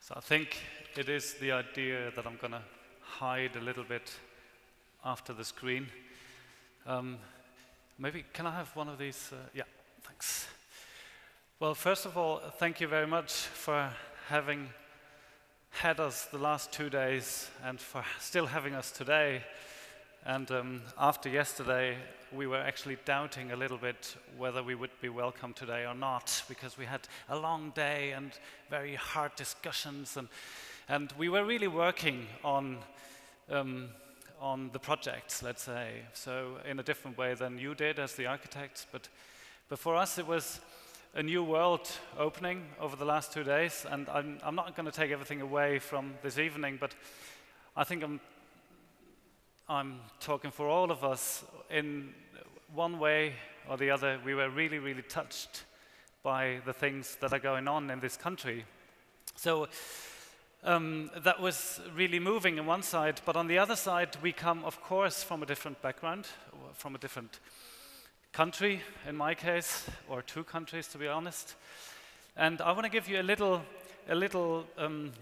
So I think it is the idea that I'm going to hide a little bit after the screen. Maybe, can I have one of these? Yeah, thanks. Well, first of all, thank you very much for having had us the last 2 days and for still having us today. And after yesterday, we were actually doubting a little bit whether we would be welcome today or not, because we had a long day and very hard discussions, and we were really working on the projects, let's say, so in a different way than you did as the architects. But for us, it was a new world opening over the last 2 days, and I'm not going to take everything away from this evening, but I think I'm talking for all of us. In one way or the other, we were really, really touched by the things that are going on in this country. So that was really moving on one side, but on the other side, we come, of course, from a different background, from a different country, in my case, or 2 countries, to be honest. And I want to give you a little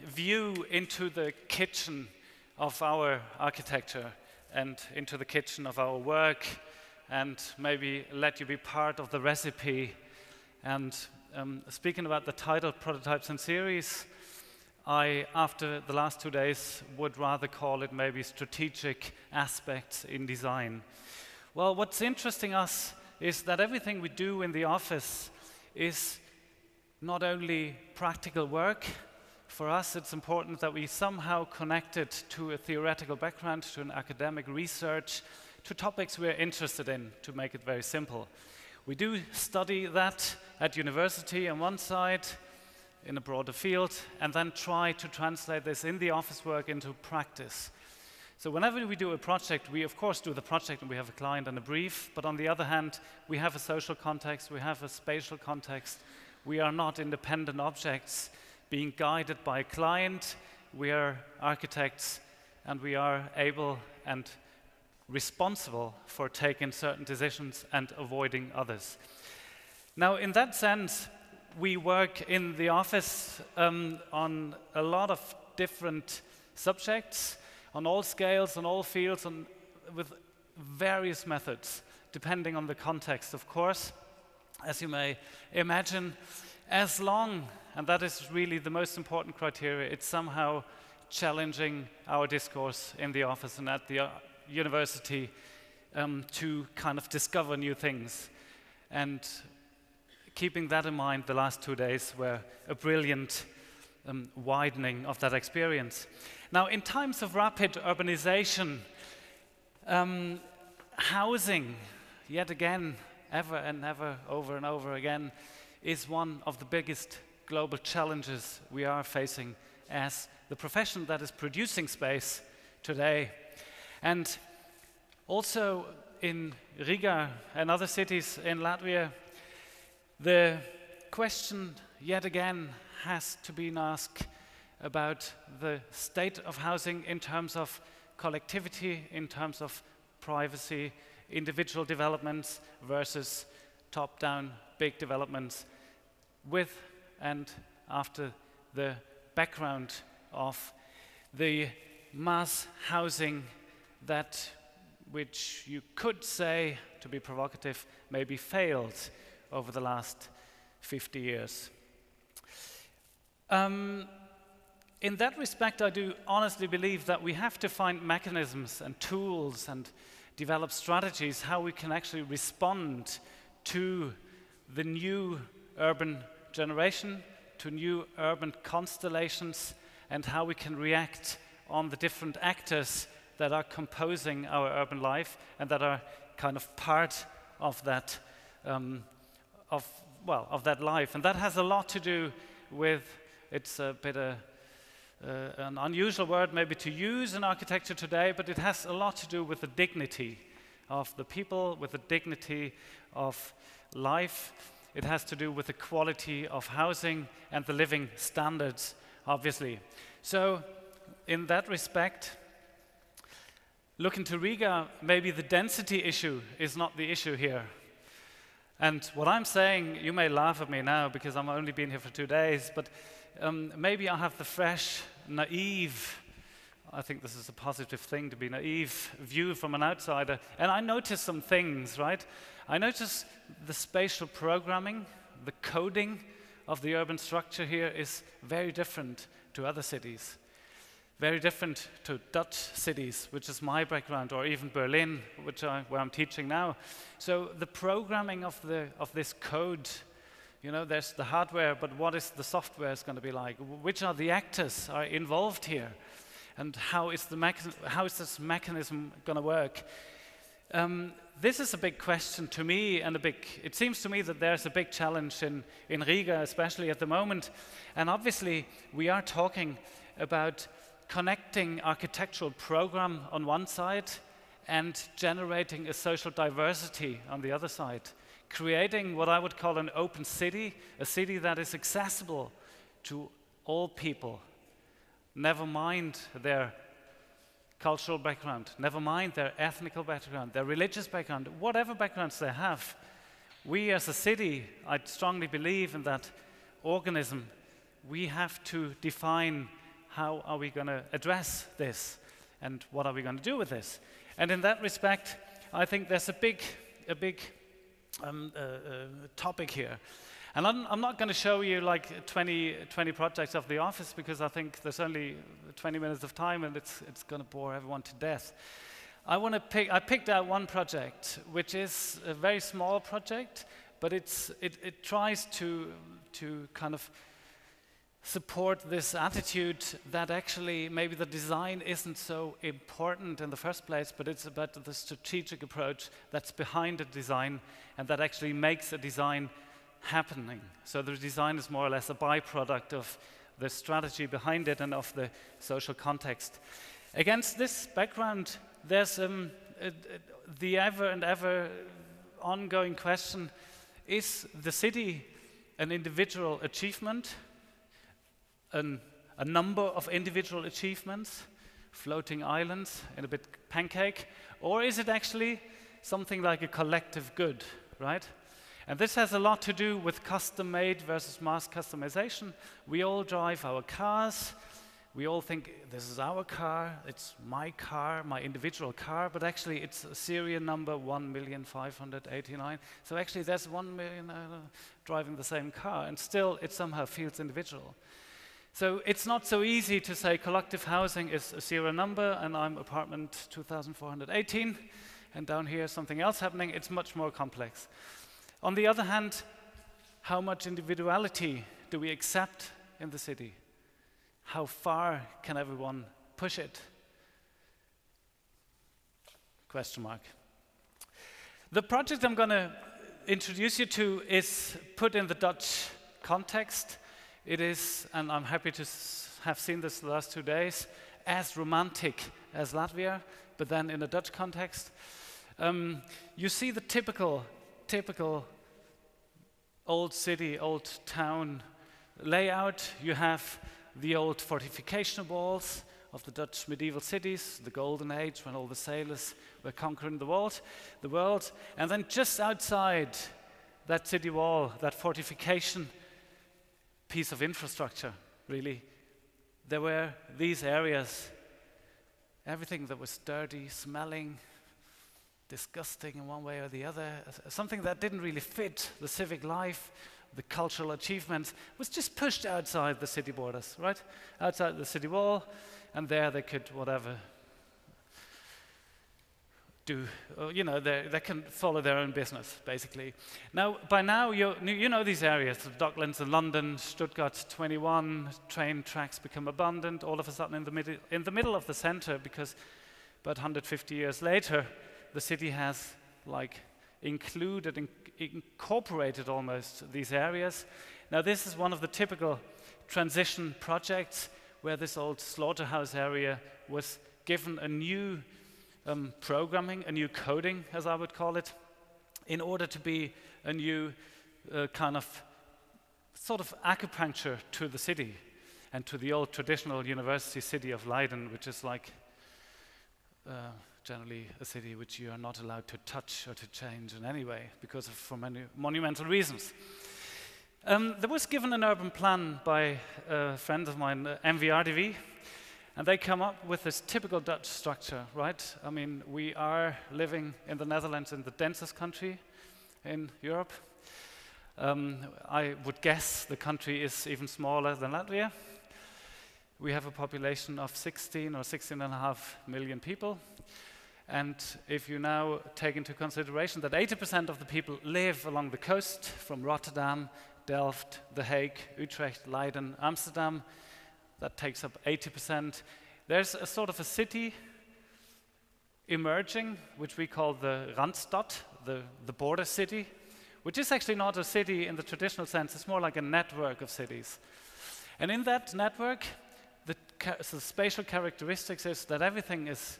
view into the kitchen of our architecture and into the kitchen of our work, and maybe let you be part of the recipe. And speaking about the title, Prototypes and Series, I, after the last 2 days, would rather call it maybe strategic aspects in design. Well, what's interesting us is that everything we do in the office is not only practical work. For us, it's important that we somehow connect it to a theoretical background, to an academic research, to topics we're interested in, to make it very simple. We do study that at university on one side, in a broader field, and then try to translate this in the office work into practice. So whenever we do a project, we of course do the project and we have a client and a brief, but on the other hand, we have a social context, we have a spatial context. We are not independent objects being guided by a client. We are architects, and we are able and responsible for taking certain decisions and avoiding others. Now, in that sense, we work in the office on a lot of different subjects, on all scales, on all fields, with various methods, depending on the context, of course, as you may imagine, as long, and that is really the most important criteria, it's somehow challenging our discourse in the office and at the university to kind of discover new things. And keeping that in mind, the last 2 days were a brilliant widening of that experience. Now, in times of rapid urbanization, housing, yet again, ever and ever, over and over again, is one of the biggest global challenges we are facing as the profession that is producing space today. And also in Riga and other cities in Latvia, the question yet again has to be asked about the state of housing in terms of collectivity, in terms of privacy, individual developments versus top-down big developments, with and after the background of the mass housing that, which you could say, to be provocative, maybe failed over the last 50 years. In that respect, I do honestly believe that we have to find mechanisms and tools and develop strategies how we can actually respond to the new urban generation, to new urban constellations, and how we can react on the different actors that are composing our urban life and that are kind of part of that of that life. And that has a lot to do with, it's a bit an unusual word maybe to use in architecture today, but it has a lot to do with the dignity of the people, with the dignity of life. It has to do with the quality of housing and the living standards, obviously. So in that respect, looking to Riga, maybe the density issue is not the issue here. And what I'm saying, you may laugh at me now because I've only been here for 2 days, but maybe I have the fresh, naive, I think this is a positive thing to be naive, view from an outsider. And I notice some things, right? I notice the spatial programming, the coding of the urban structure here is very different to other cities. Very different to Dutch cities, which is my background, or even Berlin, where I'm teaching now. So the programming of this code, you know, there's the hardware, but what is the software is going to be like? Which are the actors are involved here? And how is this mechanism going to work? This is a big question to me, and it seems to me that there's a big challenge in Riga, especially at the moment. And obviously, we are talking about connecting architectural program on one side and generating a social diversity on the other side. Creating what I would call an open city, a city that is accessible to all people. Never mind their cultural background, never mind their ethnic background, their religious background, whatever backgrounds they have. We as a city, I strongly believe in that organism, we have to define how are we going to address this and what are we going to do with this. And in that respect, I think there's a big topic here. And I'm not going to show you like 20 projects of the office because I think there's only 20 minutes of time and it's going to bore everyone to death. I picked out one project, which is a very small project, but it tries to kind of support this attitude that actually maybe the design isn't so important in the first place, but it's about the strategic approach that's behind the design and that actually makes a design happening. So the design is more or less a byproduct of the strategy behind it and of the social context. Against this background, there's the ever and ever ongoing question, is the city an individual achievement? A number of individual achievements, floating islands in a bit pancake, or is it actually something like a collective good, right? And this has a lot to do with custom-made versus mass customization. We all drive our cars. We all think this is our car, it's my car, my individual car, but actually it's a serial number 1,589,000. So actually there's 1 million driving the same car, and still it somehow feels individual. So it's not so easy to say collective housing is a serial number and I'm apartment 2418 and down here something else happening. It's much more complex. On the other hand, how much individuality do we accept in the city? How far can everyone push it? Question mark. The project I'm going to introduce you to is put in the Dutch context. It is, and I'm happy to have seen this the last 2 days, as romantic as Latvia, but then in a Dutch context. You see the typical old city, old town layout. You have the old fortification walls of the Dutch medieval cities, the golden age when all the sailors were conquering the world. And then just outside that city wall, that fortification piece of infrastructure, really, there were these areas, everything that was dirty, smelling, disgusting in one way or the other, something that didn't really fit the civic life, the cultural achievements, was just pushed outside the city borders, right? Outside the city wall, and there they could whatever do, you know, they can follow their own business, basically. Now, by now, you know these areas, the Docklands in London, Stuttgart 21, train tracks become abundant, all of a sudden in the middle of the center, because about 150 years later, the city has like incorporated almost these areas. Now, this is one of the typical transition projects where this old slaughterhouse area was given a new programming, a new coding, as I would call it, in order to be a new kind of sort of acupuncture to the city and to the old traditional university city of Leiden, which is like generally a city which you are not allowed to touch or to change in any way because of for many monumental reasons. There was given an urban plan by a friend of mine, MVRDV, and they come up with this typical Dutch structure, right? I mean, we are living in the Netherlands in the densest country in Europe. I would guess the country is even smaller than Latvia. We have a population of 16 or 16.5 million people. And if you now take into consideration that 80% of the people live along the coast from Rotterdam, Delft, The Hague, Utrecht, Leiden, Amsterdam, that takes up 80%. There's a sort of a city emerging, which we call the Randstad, the border city, which is actually not a city in the traditional sense. It's more like a network of cities. And in that network, the spatial characteristics is that everything is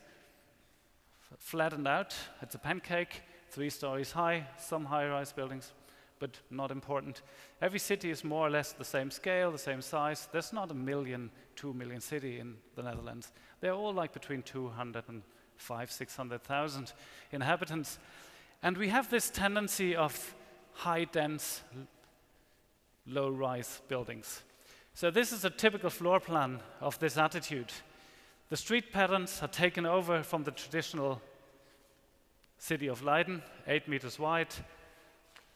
flattened out. It's a pancake, 3 stories high, some high-rise buildings, but not important. Every city is more or less the same scale, the same size. There's not 1 million, 2 million city in the Netherlands. They're all like between 200 and 500,000-600,000 inhabitants. And we have this tendency of high, dense, low-rise buildings. So this is a typical floor plan of this attitude. The street patterns are taken over from the traditional city of Leiden, 8 meters wide,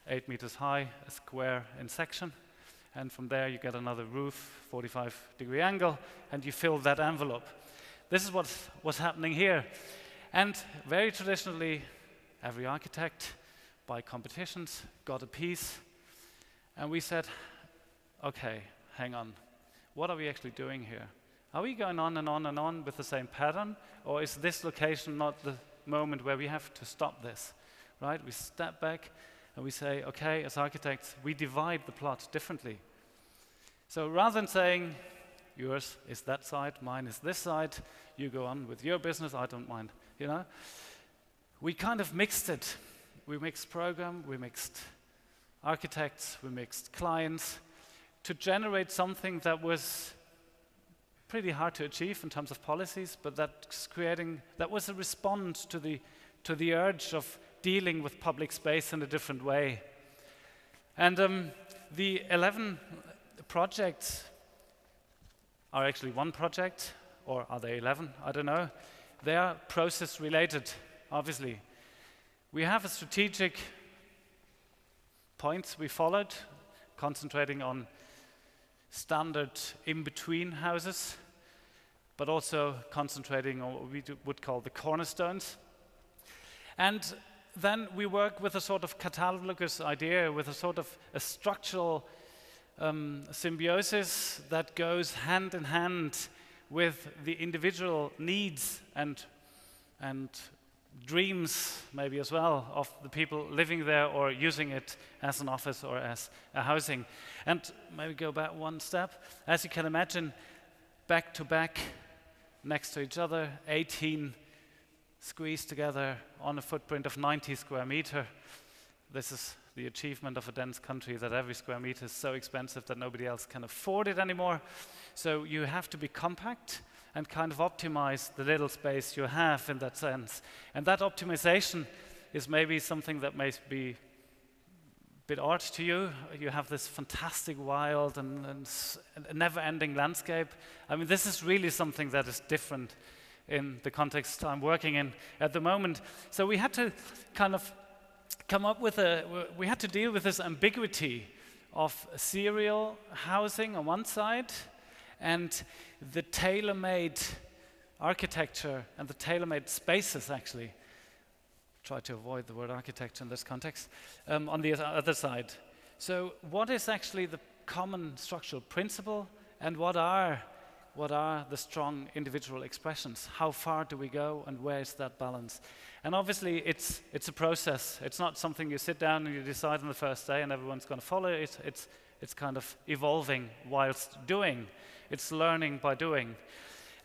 8 meters high, a square in section. And from there you get another roof, 45-degree angle, and you fill that envelope. This is what's happening here. And very traditionally, every architect, by competitions, got a piece. And we said, okay, hang on. What are we actually doing here? Are we going on and on and on with the same pattern? Or is this location not the moment where we have to stop this? Right? We step back and we say, okay, as architects, we divide the plot differently. So rather than saying, yours is that side, mine is this side, you go on with your business, I don't mind, you know? We kind of mixed it. We mixed program, we mixed architects, we mixed clients to generate something that was pretty hard to achieve in terms of policies, but that was a response to the urge of dealing with public space in a different way. And the 11 projects are actually one project, or are they 11? I don't know. They are process related, obviously. We have a strategic points we followed, concentrating on standard in-between houses, but also concentrating on what we would call the cornerstones. And then we work with a sort of catalogous idea, with a sort of a structural symbiosis that goes hand in hand with the individual needs and dreams, maybe as well, of the people living there or using it as an office or as a housing. And maybe go back one step. As you can imagine, back to back, next to each other, 18 squeezed together on a footprint of 90 square meter. This is the achievement of a dense country, that every square meter is so expensive that nobody else can afford it anymore. So you have to be compact and kind of optimize the little space you have in that sense. And that optimization is maybe something that may be a bit odd to you. You have this fantastic wild and never-ending landscape. I mean, this is really something that is different in the context I'm working in at the moment. So we had to kind of come up with we had to deal with this ambiguity of serial housing on one side and the tailor-made architecture and the tailor-made spaces, actually. Try to avoid the word architecture in this context, on the other side. So what is actually the common structural principle, and what are the strong individual expressions? How far do we go, and where is that balance? And obviously it's a process. It's not something you sit down and you decide on the first day and everyone's going to follow it. It's kind of evolving whilst doing. It's learning by doing.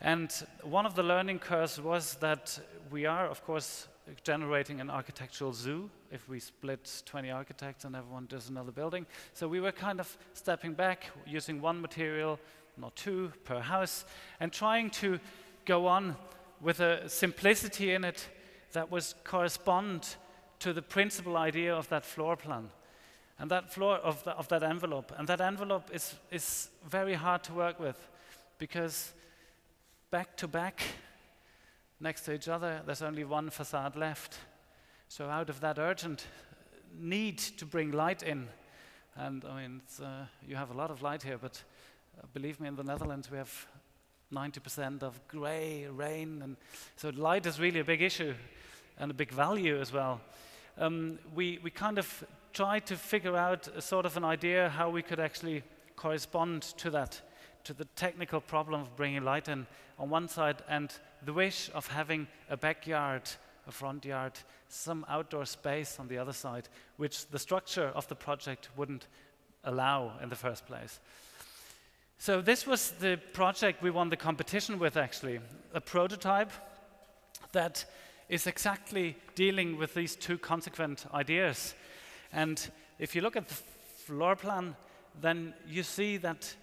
And one of the learning curves was that we are, of course, generating an architectural zoo if we split 20 architects and everyone does another building. So we were kind of stepping back, using one material, not two, per house, and trying to go on with a simplicity in it that was correspond to the principal idea of that floor plan. And that floor of that envelope. And that envelope is very hard to work with, because back to back, next to each other, there's only one facade left. So out of that urgent need to bring light in, and I mean, you have a lot of light here, but believe me, in the Netherlands we have 90% of gray, rain, and so light is really a big issue and a big value as well. We kind of tried to figure out a sort of an idea how we could actually correspond to that, to the technical problem of bringing light in on one side, and the wish of having a backyard, a front yard, some outdoor space on the other side, which the structure of the project wouldn't allow in the first place. So this was the project we won the competition with, actually, a prototype that is exactly dealing with these two consequent ideas. And if you look at the floor plan, then you see that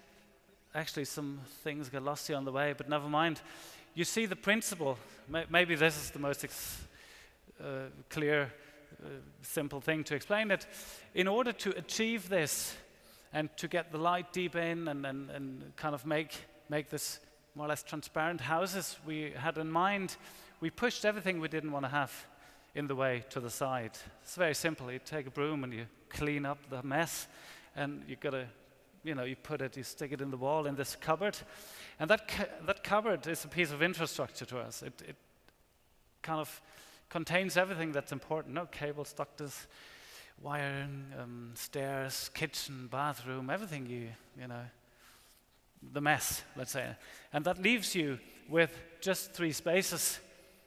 actually some things get lost here on the way, but never mind. You see the principle. Maybe this is the most clear, simple thing to explain it. In order to achieve this and to get the light deep in and kind of make this more or less transparent houses we had in mind, we pushed everything we didn't want to have in the way to the side. It's very simple. You take a broom and you clean up the mess, and you got to, you stick it in the wall in this cupboard, and that cupboard is a piece of infrastructure to us. It kind of contains everything that's important. No cables, ductors, wiring, stairs, kitchen, bathroom, everything the mess, let's say. And that leaves you with just 3 spaces: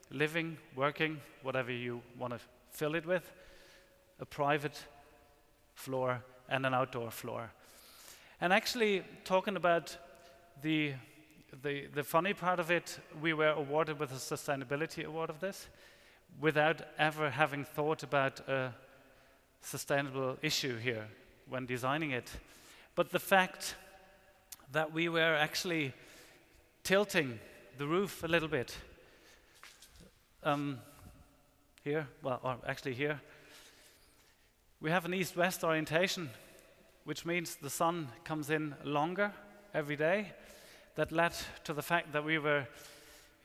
living, working, whatever you want to fill it with, a private floor and an outdoor floor. And actually, talking about the funny part of it, we were awarded with a sustainability award of this without ever having thought about a sustainable issue here when designing it. But the fact that we were actually tilting the roof a little bit here, or actually here, we have an east-west orientation, which means the sun comes in longer every day. That led to the fact that we were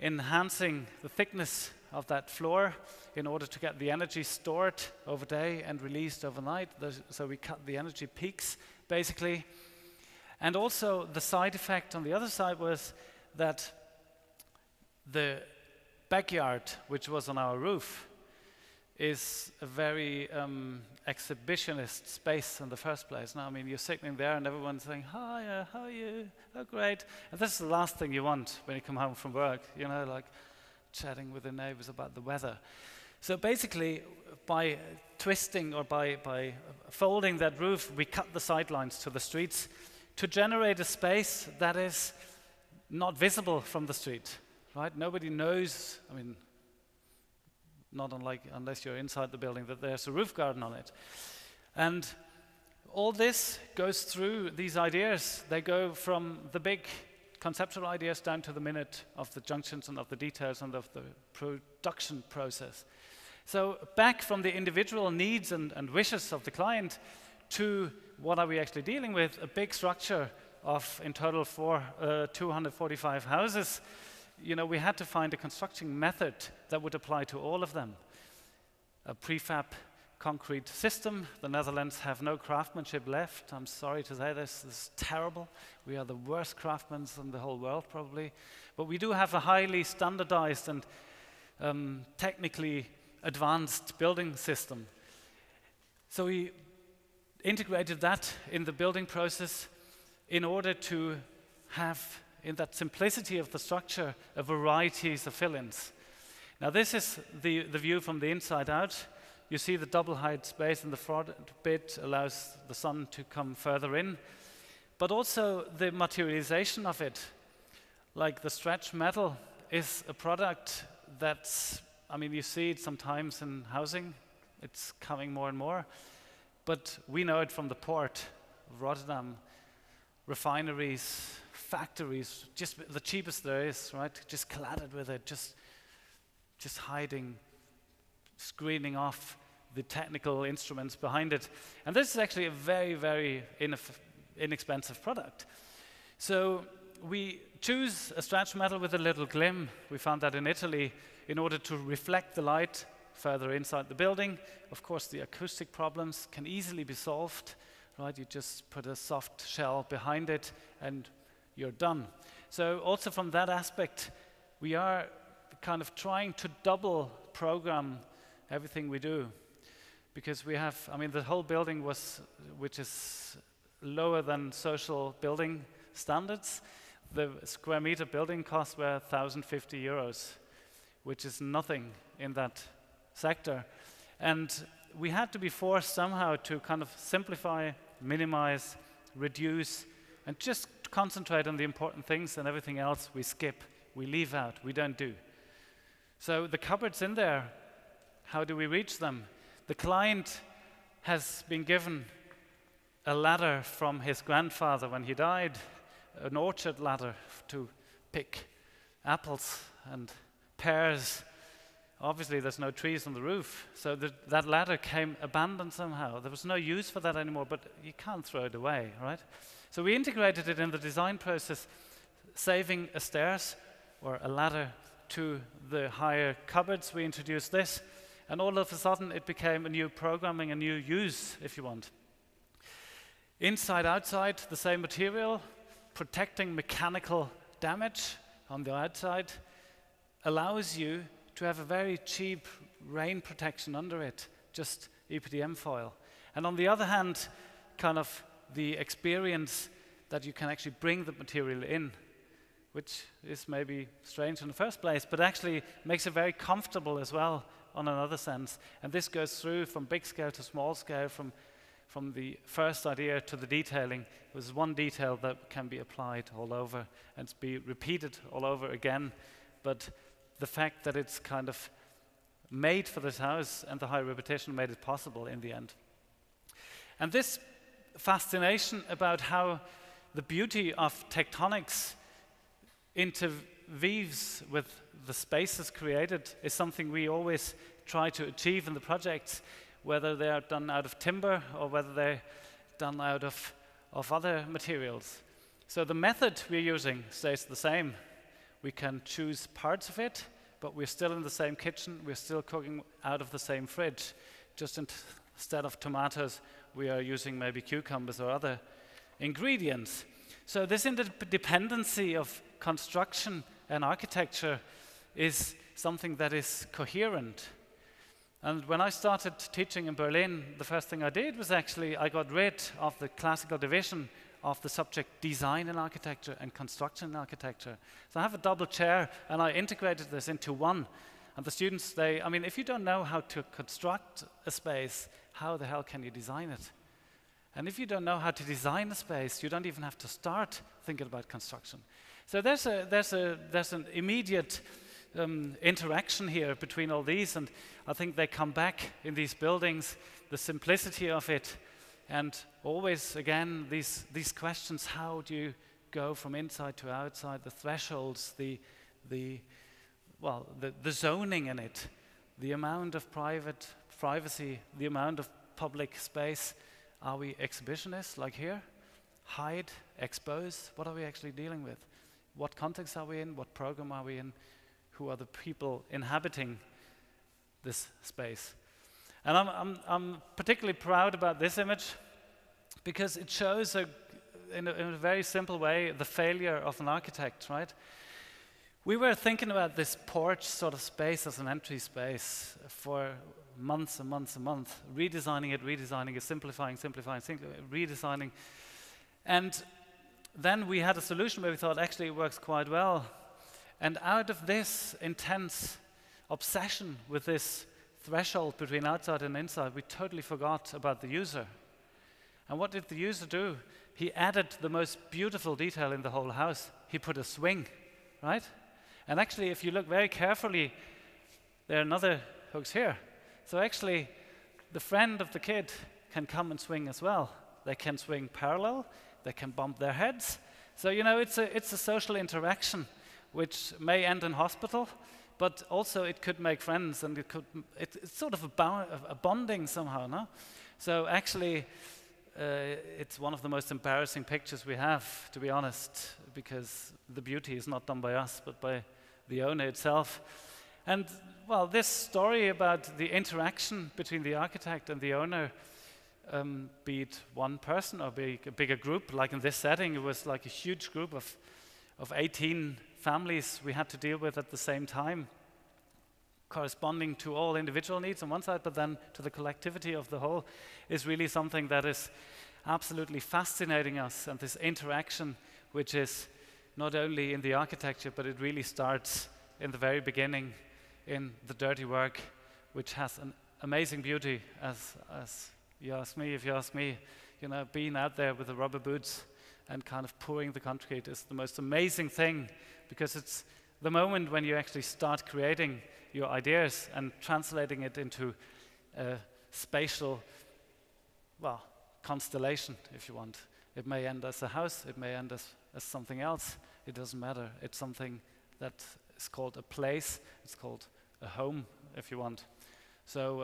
enhancing the thickness of that floor in order to get the energy stored over day and released overnight. So we cut the energy peaks, basically. And also the side effect on the other side was that the backyard, which was on our roof, is a very exhibitionist space in the first place. Now, I mean, you're sitting there and everyone's saying, "Hi, how are you? Oh, great." And this is the last thing you want when you come home from work, like chatting with the neighbors about the weather. So basically, by twisting or by folding that roof, we cut the sidelines to the streets to generate a space that is not visible from the street, right? Nobody knows, I mean, not unless you're inside the building, that there's a roof garden on it. And all this goes through these ideas. They go from the big conceptual ideas down to the minute of the junctions and of the details and of the production process. So back from the individual needs and wishes of the client to what are we actually dealing with, a big structure of, in total, 245 houses. We had to find a construction method that would apply to all of them. A prefab concrete system. The Netherlands have no craftsmanship left. I'm sorry to say this is terrible. We are the worst craftsmen in the whole world, probably. But we do have a highly standardized and technically advanced building system. So we integrated that in the building process in order to have, in that simplicity of the structure, a varieties of fill-ins. Now this is the view from the inside out. You see the double height space in the front bit allows the sun to come further in, but also the materialization of it, like the stretch metal, is a product that's, I mean, you see it sometimes in housing. It's coming more and more, but we know it from the port of Rotterdam, refineries, factories, just the cheapest there is, right? Just cladded with it, just just hiding, screening off the technical instruments behind it. And this is actually a very, very inexpensive product. So we choose a stretch metal with a little glim. We found that in Italy in order to reflect the light further inside the building. Of course, the acoustic problems can easily be solved, right? You just put a soft shell behind it and you're done. So also from that aspect, we are kind of trying to double program everything we do. Because we have, I mean, the whole building which is lower than social building standards. The square meter building costs were 1,050 euros, which is nothing in that sector. And we had to be forced somehow to kind of simplify, minimize, reduce, and just concentrate on the important things, and everything else we skip, we leave out, we don't do. So the cupboards in there, how do we reach them? The client has been given a ladder from his grandfather when he died, an orchard ladder to pick apples and pears. Obviously, there's no trees on the roof, so that ladder came abandoned somehow. There was no use for that anymore, but you can't throw it away, right? So we integrated it in the design process, saving a stairs or a ladder to the higher cupboards. We introduced this, and all of a sudden it became a new programming, a new use, if you want. Inside, outside, the same material, protecting mechanical damage on the outside, allows you to have a very cheap rain protection under it, just EPDM foil. And on the other hand, kind of the experience that you can actually bring the material in, which is maybe strange in the first place, but actually makes it very comfortable as well on another sense. And this goes through from big scale to small scale, from the first idea to the detailing. There's one detail that can be applied all over and be repeated all over again, but the fact that it's kind of made for this house and the high repetition made it possible in the end. And this fascination about how the beauty of tectonics interweaves with the spaces created is something we always try to achieve in the projects, whether they are done out of timber or whether they're done out of other materials. So the method we're using stays the same. We can choose parts of it, but we're still in the same kitchen, we're still cooking out of the same fridge. Just instead of tomatoes, we are using maybe cucumbers or other ingredients. So this interdependency of construction and architecture is something that is coherent. And when I started teaching in Berlin, the first thing I did was actually I got rid of the classical division of the subject design in architecture and construction in architecture. So I have a double chair and I integrated this into one. And the students, I mean, if you don't know how to construct a space, how the hell can you design it? And if you don't know how to design a space, you don't even have to start thinking about construction. So there's an immediate interaction here between all these, and I think they come back in these buildings, the simplicity of it, and always, again, these questions, how do you go from inside to outside, the thresholds, the zoning in it, the amount of privacy, the amount of public space. Are we exhibitionists, like here? Hide, expose, what are we actually dealing with? What context are we in? What program are we in? Who are the people inhabiting this space? And I'm particularly proud about this image because it shows, in a very simple way, the failure of an architect, right? We were thinking about this porch sort of space as an entry space for months and months and months, redesigning it, simplifying, redesigning. And then we had a solution where we thought, actually, it works quite well. And out of this intense obsession with this threshold between outside and inside, we totally forgot about the user. And what did the user do? He added the most beautiful detail in the whole house. He put a swing, right? And actually, if you look very carefully, there are another hooks here. So actually, the friend of the kid can come and swing as well. They can swing parallel, they can bump their heads. So, you know, it's a social interaction which may end in hospital, but also it could make friends, and it's sort of a bonding somehow, no? So actually, it's one of the most embarrassing pictures we have, to be honest, because the beauty is not done by us, but by the owner itself. And well, this story about the interaction between the architect and the owner, be it one person or be a bigger group, like in this setting, it was like a huge group of 18 families we had to deal with at the same time, corresponding to all individual needs on one side, but then to the collectivity of the whole, is really something that is absolutely fascinating us. And this interaction, which is not only in the architecture, but it really starts in the very beginning in the dirty work, which has an amazing beauty, as you ask me, if you ask me, you know, being out there with the rubber boots and kind of pouring the concrete is the most amazing thing, because it's the moment when you actually start creating your ideas and translating it into a spatial, well, constellation, if you want. It may end as a house, it may end as something else, it doesn't matter. It's something that is called a place, it's called a home, if you want. So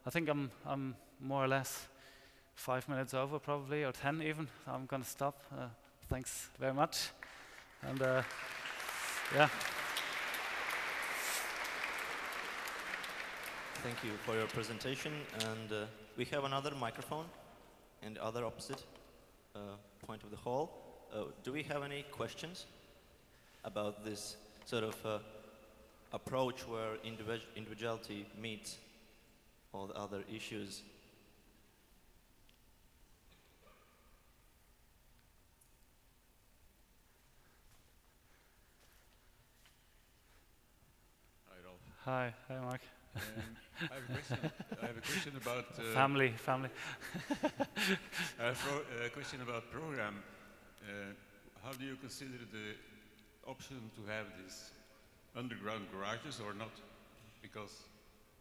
I think I'm more or less 5 minutes over probably, or 10 even. I'm gonna stop. Thanks very much. And yeah. Thank you for your presentation, and we have another microphone in the other opposite point of the hall. Do we have any questions about this sort of approach where individuality meets all the other issues? Hi, Ralf. Hi, Mark. I have a question about family. I have a question about program. How do you consider the option to have these underground garages or not? Because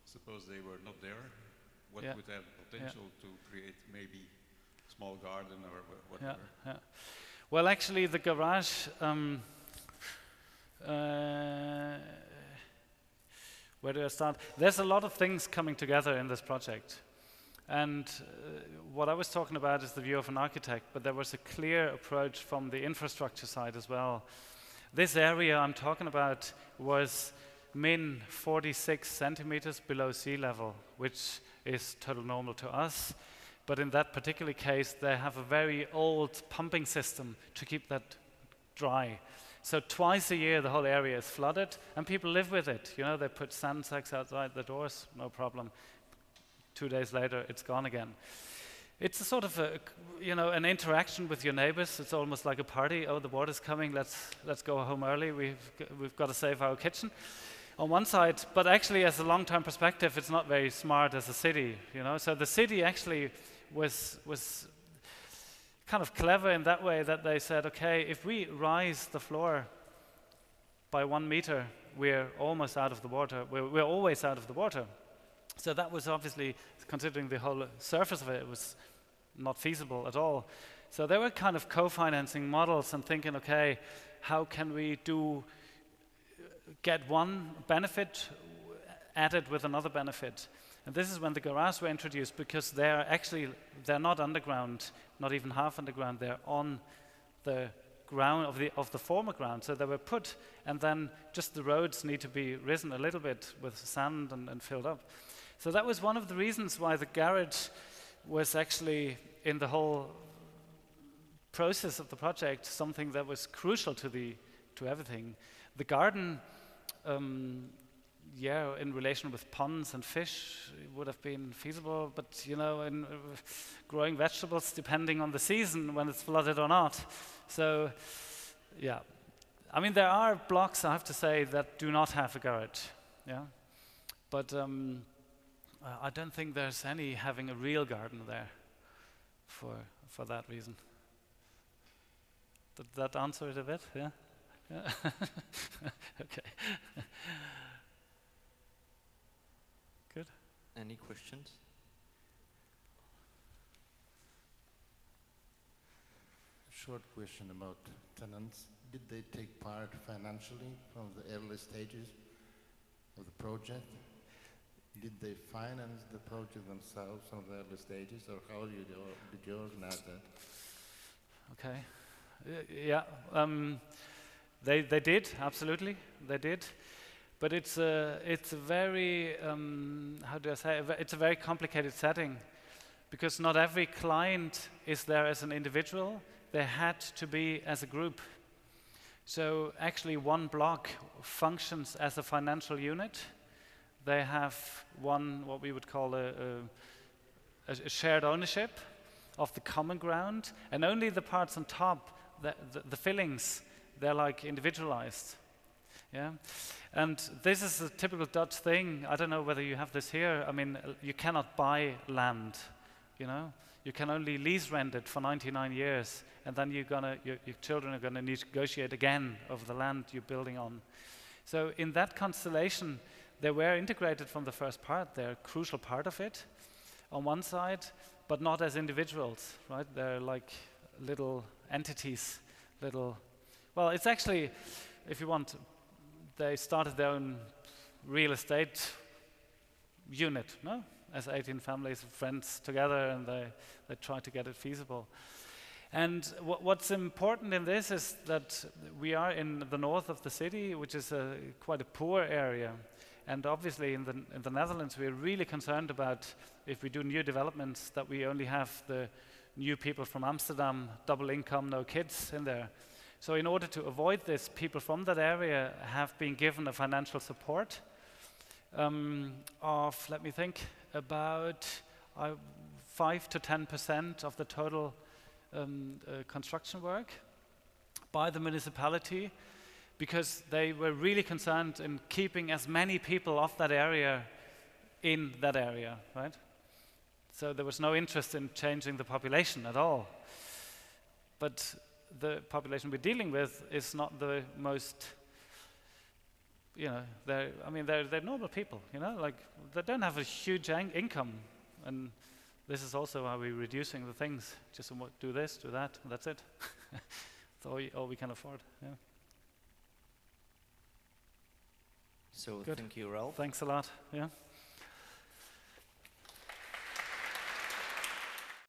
suppose they were not there, what would have potential to create maybe small garden or whatever? Yeah. Well, actually, the garage. Where do I start? There's a lot of things coming together in this project. And what I was talking about is the view of an architect, but there was a clear approach from the infrastructure side as well. This area I'm talking about was min 46 centimeters below sea level, which is total normal to us. But in that particular case, they have a very old pumping system to keep that dry. So twice a year, the whole area is flooded, and people live with it. You know, they put sand sacks outside the doors, no problem. 2 days later, it's gone again. It's a sort of an interaction with your neighbors. It's almost like a party. Oh, the water's coming. Let's go home early. We've got to save our kitchen. On one side, but actually, as a long-term perspective, it's not very smart as a city. You know, so the city actually was kind of clever in that way that they said, okay, if we rise the floor by 1 meter, we're almost out of the water. We're always out of the water. So that was obviously, considering the whole surface of it, it was not feasible at all. So they were kind of co-financing models and thinking, okay, how can we get one benefit added with another benefit? And this is when the garages were introduced, because they're not underground, not even half underground. They're on the ground of the former ground. So they were put, and then just the roads need to be risen a little bit with sand and filled up. So that was one of the reasons why the garage was actually, in the whole process of the project, something that was crucial to everything. The garden, in relation with ponds and fish, it would have been feasible, but in growing vegetables, depending on the season, when it's flooded or not. So, yeah. I mean, there are blocks, I have to say, that do not have a garage, yeah. But I don't think there's any having a real garden there for that reason. Did that answer it a bit? Yeah? Yeah. Okay. Good. Any questions? Short question about tenants. Did they take part financially from the early stages of the project. Did they finance the project themselves on the early stages, or how did you organize that? Okay. Yeah. They did, absolutely. They did. But it's a very, how do I say, it's a very complicated setting, because not every client is there as an individual. They had to be as a group. So actually one block functions as a financial unit. They have one, what we would call a shared ownership of the common ground, and only the parts on top, the fillings, they're like individualized. Yeah, and this is a typical Dutch thing. I don't know whether you have this here. I mean, you cannot buy land, you know. You can only lease rent it for 99 years, and then your children are gonna negotiate again over the land you're building on. So in that constellation, they were integrated from the first part. They're a crucial part of it on one side, but not as individuals, right? They're like little entities, well, it's actually, if you want, they started their own real estate unit, no? As 18 families, friends together, and they try to get it feasible. And what's important in this is that we are in the north of the city, which is quite a poor area. And obviously in the Netherlands, we're really concerned about, if we do new developments, that we only have the new people from Amsterdam, double income, no kids in there. So in order to avoid this, people from that area have been given a financial support of, let me think, about 5 to 10% of the total construction work by the municipality, because they were really concerned in keeping as many people of that area in that area, right? So there was no interest in changing the population at all. But the population we're dealing with is not the most, you know, they're normal people, you know, like they don't have a huge income, and this is also how we're reducing the things. Just do this, do that, and that's it. That's all we can afford. Yeah. So Good. thank you, Ralf. Thanks a lot. Yeah.